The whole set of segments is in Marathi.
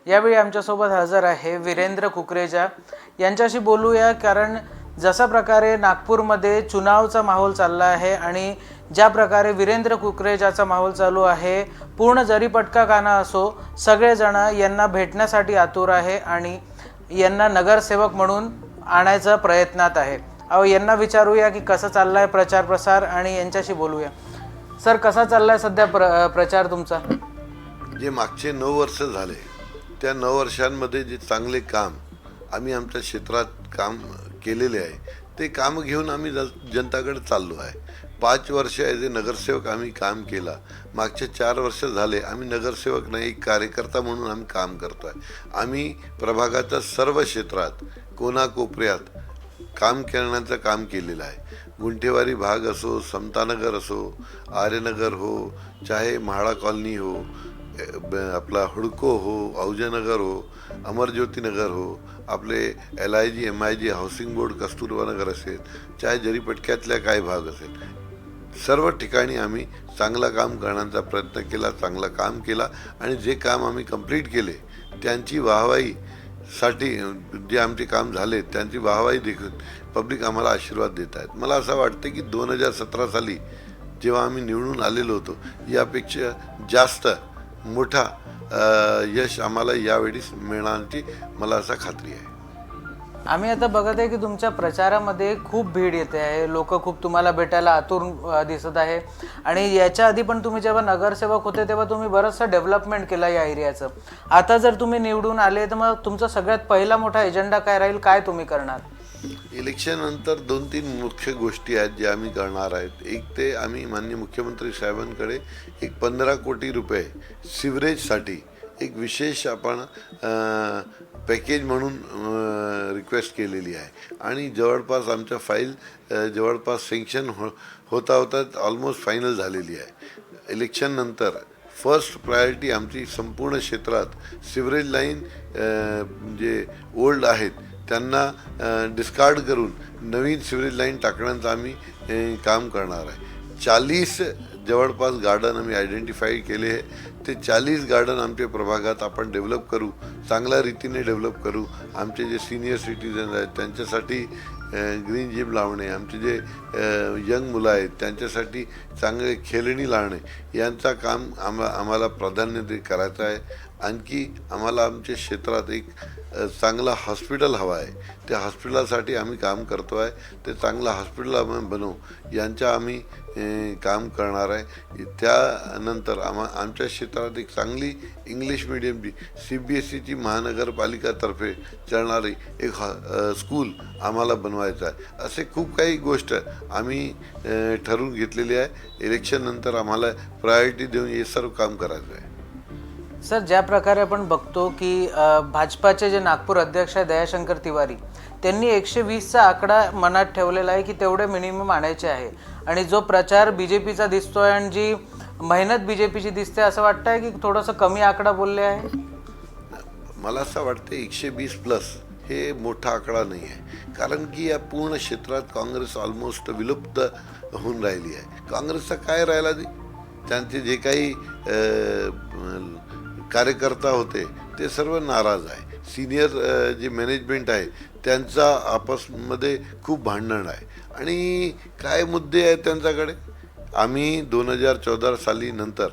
यावेळी आमच्यासोबत हजर आहे वीरेंद्र कुकरेजा यांच्याशी बोलूया, कारण जसा प्रकारे नागपूरमध्ये चुनावचा माहोल चालला आहे आणि ज्या प्रकारे वीरेंद्र कुकरेजाचा माहोल चालू आहे, पूर्ण जरीपटका गाणं असो, सगळेजण यांना भेटण्यासाठी आतुर आहे आणि यांना नगरसेवक म्हणून आणायचा प्रयत्नात आहे. यांना विचारूया की कसं चाललाय प्रचार प्रसार आणि यांच्याशी बोलूया. सर, कसा चाललाय सध्या प्रचार तुमचा? जे मागचे 9 वर्ष झाले त्या 9 वर्षांमध्ये जे चांगले काम आम्ही आमच्या क्षेत्रात काम केलेले आहे ते काम घेऊन आम्ही जनताकडे चाललो आहे. 5 वर्ष ॲज ए नगरसेवक आम्ही काम केला. मागचे 4 वर्ष झाले आम्ही नगरसेवक नाही, एक कार्यकर्ता म्हणून आम्ही काम करतो आहे. आम्ही प्रभागाच्या सर्व क्षेत्रात कोणाकोपऱ्यात काम करण्याचं काम केलेलं आहे. गुंठेवारी भाग असो, समतानगर असो, आर्यनगर हो, चाहे म्हाळा कॉलनी हो, आपला हुडको हो, अवजनगर हो, अमरज्योतिनगर हो, आपले LIG MIG housing board Kasturba Nagar असेल, चाहे जरीपटक्यातल्या काही भाग असेल, सर्व ठिकाणी आम्ही चांगलं काम करण्याचा प्रयत्न केला, चांगलं काम केला आणि जे काम आम्ही कंप्लीट केले त्यांची वाहवाहीसाठी जे आमचे काम झाले त्यांची वाहवाही देखील पब्लिक आम्हाला आशीर्वाद देत आहेत. मला असं वाटतं की 2017 साली जेव्हा आम्ही निवडून आलेलो होतो यापेक्षा जास्त मोठा यश आम्हाला यावेळी मिळण्याची मला असा खात्री आहे. आम्ही आता बघत आहे की तुमच्या प्रचारामध्ये खूप भीड येते आहे, लोक खूप तुम्हाला भेटायला आतुर दिसत आहे आणि याच्या आधी पण तुम्ही जेव्हा नगरसेवक होते तेव्हा तुम्ही बरंचसं डेव्हलपमेंट केलं या एरियाचं. आता जर तुम्ही निवडून आले तर मग तुमचा सगळ्यात पहिला मोठा एजेंडा काय राहील, काय तुम्ही करणार? इलेक्शन नंतर 2-3 मुख्य गोष्टी आहेत ज्या आम्ही करणार आहेत. एक ते आम्ही माननीय मुख्यमंत्री साहेबांकडे एक 15 कोटी रुपये सिवरेजसाठी एक विशेष आपण पॅकेज म्हणून रिक्वेस्ट केलेली आहे आणि जवळपास आमच्या फाईल जवळपास सँक्शन होता ऑलमोस्ट फायनल झालेली आहे. इलेक्शन नंतर फर्स्ट प्रायोरिटी आमची संपूर्ण क्षेत्रात सिवरेज लाईन जे ओल्ड आहेत त्यांना डिस्कार्ड करून नवीन सिवरेज लाईन टाकण्याचं आम्ही काम करणार आहे. 40 जवळपास गार्डन आम्ही आयडेंटिफाय केले आहे. ते 40 गार्डन आमच्या प्रभागात आपण डेव्हलप करू, चांगल्या रीतीने डेव्हलप करू. आमचे जे सिनियर सिटीजन आहेत त्यांच्यासाठी ग्रीन जिम लावणे, आमचे जे यंग मुलं आहेत त्यांच्यासाठी चांगले खेळणी लावणे यांचा काम आम्हाला प्राधान्य करायचं आहे. आणखी आम्हाला आमच्या क्षेत्रात एक चांगला हॉस्पिटल हवा आहे. त्या हॉस्पिटलासाठी आम्ही काम करतो आहे. ते चांगलं हॉस्पिटल आम्ही बनवू यांच्या आम्ही काम करणार आहे. त्यानंतर आमच्या क्षेत्रात एक चांगली इंग्लिश मिडियमची CBSEची महानगरपालिकातर्फे चालणारी एक स्कूल आम्हाला बनवायचं आहे. असे खूप काही गोष्ट आम्ही ठरवून घेतलेली आहे. इलेक्शननंतर आम्हाला प्रायोरिटी देऊन हे सर्व काम करायचं आहे. सर, ज्या प्रकारे आपण बघतो की भाजपाचे जे नागपूर अध्यक्ष आहे दयाशंकर तिवारी, त्यांनी 120चा आकडा मनात ठेवलेला आहे की तेवढे मिनिमम आणायचे आहे आणि जो प्रचार BJPचा दिसतोय आणि जी मेहनत BJPची दिसते, असं वाटतं आहे की थोडंसं कमी आकडा बोलले आहे? मला असं वाटतं 120+ हे मोठा आकडा नाही आहे, कारण की या पूर्ण क्षेत्रात काँग्रेस ऑलमोस्ट विलुप्त होऊन राहिली आहे. काँग्रेसचा काय राहिला त्यांचे जे काही कार्यकर्ता होते ते सर्व नाराज आहे. सिनियर जे मॅनेजमेंट आहे त्यांचा आपसमध्ये खूप भांडण आहे आणि काय मुद्दे आहेत त्यांच्याकडे. आम्ही 2014 साली नंतर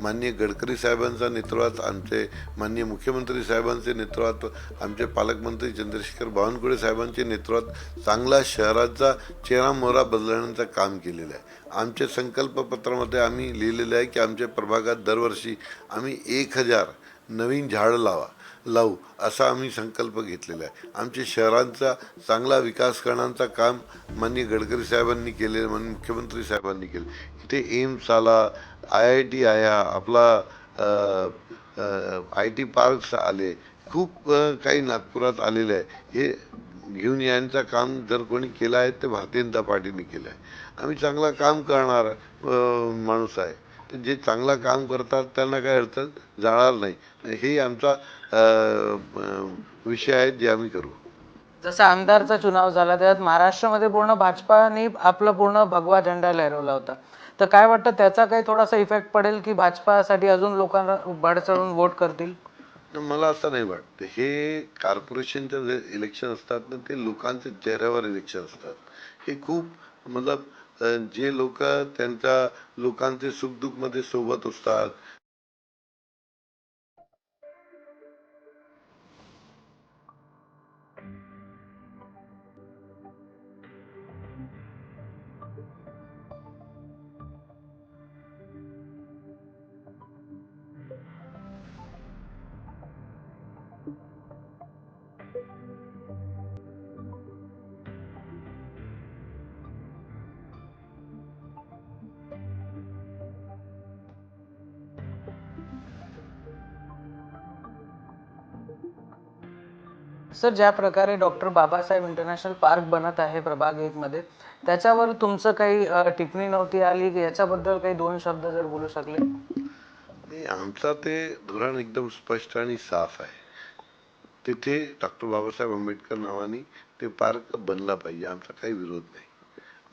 माननीय गडकरी साहेबांच्या नेतृत्वात, आमचे माननीय मुख्यमंत्री साहेबांचे नेतृत्वात, आमचे पालकमंत्री चंद्रशेखर बावनकुळे साहेबांचे नेतृत्वात चांगला शहराचा चेहरामोहरा बदलण्याचं काम केलेलं आहे. आमच्या संकल्पपत्रामध्ये आम्ही लिहिलेलं आहे की आमच्या प्रभागात दरवर्षी आम्ही 1000 नवीन झाडं लावू असा आम्ही संकल्प घेतलेला आहे. आमच्या शहरांचा चांगला विकास करण्याचं काम माननीय गडकरी साहेबांनी केले, माननीय मुख्यमंत्री साहेबांनी केले. इथे एम्स आला, IIT आया, आपला IT पार्क्स आले, खूप काही नागपुरात आलेले आहे. हे घेऊन यांचं काम जर कोणी केलं आहे ते भारतीय जनता पार्टीने केलं आहे. आम्ही चांगलं काम करणार माणूस आहे. जे चांगलं काम करतात त्यांना काय अडचण जाणार नाही. हे आमचा विषय आहे जे आम्ही करू. जसा आमदारचा चुनाव झाला त्यात महाराष्ट्रामध्ये पूर्ण भाजपाने आपला पूर्ण भगवा झेंडा लहरवला होता, तर काय वाटतं त्याचा काही थोडासा इफेक्ट पडेल की भाजपासाठी अजून लोकांना बढ़ चढून वोट करतील? मला असं नाही वाटतं. हे कॉर्पोरेशनचे जे इलेक्शन असतात ना, ते लोकांच्या चेहऱ्यावर इलेक्शन असतात. हे खूप मतलब जे लोक त्यांच्या लोकांचे सुखदुःखमध्ये सोबत असतात. सर, ज्या प्रकारे डॉक्टर बाबासाहेब इंटरनॅशनल पार्क बनत आहे प्रभाग 1 मध्ये, त्याच्यावर तुमचं काही टिप्पणी नव्हती आली की याच्याबद्दल काही 2 शब्द जर बोलू शकले? आणि आमचा ते धोरण एकदम स्पष्ट आणि साफ आहे. तिथे डॉक्टर बाबासाहेब आंबेडकर नावाने ते पार्क बनला पाहिजे, आमचा काही विरोध नाही.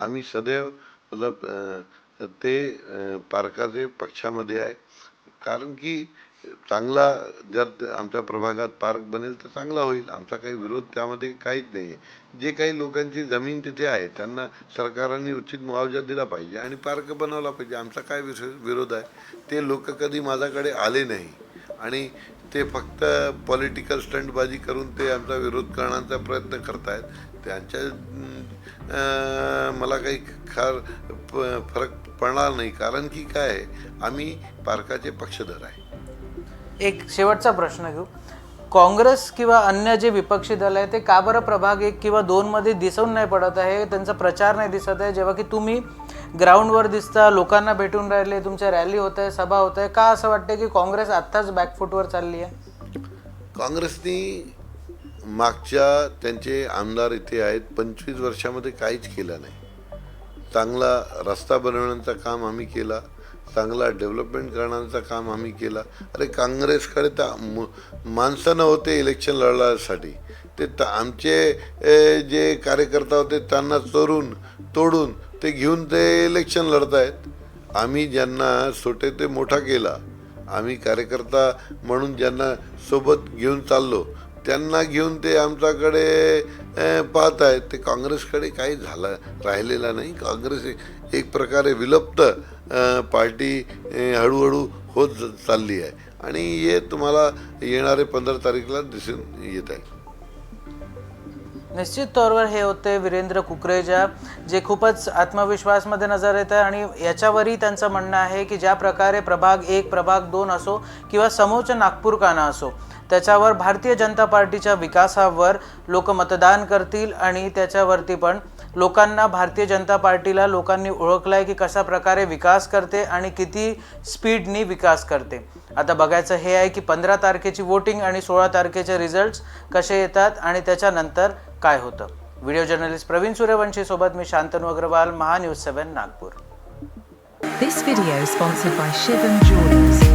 आम्ही सदैव मतलब ते पार्काचे पक्षामध्ये आहे. कारण की चांगला जर आमच्या प्रभागात पार्क बनेल तर चांगला होईल, आमचा काही विरोध त्यामध्ये काहीच नाही आहे. जे काही लोकांची जमीन तिथे आहे त्यांना सरकारने उचित मुआवजा दिला पाहिजे आणि पार्क बनवला पाहिजे, आमचा काय विरोध आहे. ते लोक कधी माझ्याकडे आले नाही आणि ते फक्त पॉलिटिकल स्टंटबाजी करून ते आमचा विरोध करण्याचा प्रयत्न करतायत. त्यांच्या मला काही फरक पडणार नाही. कारण की काय आहे, आम्ही पार्काचे पक्षधर आहे. एक शेवटचा प्रश्न घेऊ. काँग्रेस किंवा अन्य जे विपक्षी दल आहे ते का बरं प्रभाग 1 किंवा 2 मध्ये दिसून नाही पडत आहे, त्यांचा प्रचार नाही दिसत आहे, जेव्हा की तुम्ही ग्राउंडवर दिसता, लोकांना भेटून राहिले, तुमच्या रॅली होत आहे, सभा होत आहे? का असं वाटतं की काँग्रेस आत्ताच बॅकफूटवर चालली आहे? काँग्रेसनी मागच्या त्यांचे आमदार इथे आहेत, 25 वर्षामध्ये काहीच केलं नाही. चांगला रस्ता बनवण्याचं काम आम्ही केला, चांगला डेव्हलपमेंट करण्याचं काम आम्ही केला. अरे काँग्रेसकडे तर माणसं नव्हते इलेक्शन लढण्यासाठी. ते आमचे जे कार्यकर्ता होते त्यांना चोरून तोडून ते घेऊन ते इलेक्शन लढत आहेत. आम्ही ज्यांना छोटे ते मोठा केला, आम्ही कार्यकर्ता म्हणून ज्यांना सोबत घेऊन चाललो त्यांना घेऊन ते आमच्याकडे पाहत आहेत. ते काँग्रेसकडे काही राहिलेलं नाही. काँग्रेस एक प्रकारे विलुप्त पार्टी हळूहळू होत चालली आहे आणि हे तुम्हाला येणारे 15 तारीखला दिसून येत आहे. निश्चित तौरवर हे होते वीरेंद्र कुकरेजा, जे खूपच आत्मविश्वासमध्ये नजर येत आहे आणि याच्यावरही त्यांचं म्हणणं आहे की ज्या प्रकारे प्रभाग 1 प्रभाग 2 असो किंवा समोरचा नागपूर काना असो, त्याच्यावर भारतीय जनता पार्टीच्या विकासावर लोक मतदान करतील आणि त्याच्यावरती पण लोकांना भारतीय जनता पार्टीला लोकांनी ओळखलं आहे की कशा प्रकारे विकास करते आणि किती स्पीडनी विकास करते. आता बघायचं हे आहे की 15 तारखेची वोटिंग आणि 16 तारखेचे रिझल्ट्स कसे येतात आणि त्याच्यानंतर काय होतं. व्हिडिओ जर्नलिस्ट प्रवीण सूर्यवंशी सोबत मी Shantanu Agarwal, Mahanews 7 Nagpur. This video is sponsored by Shivam Jewelers.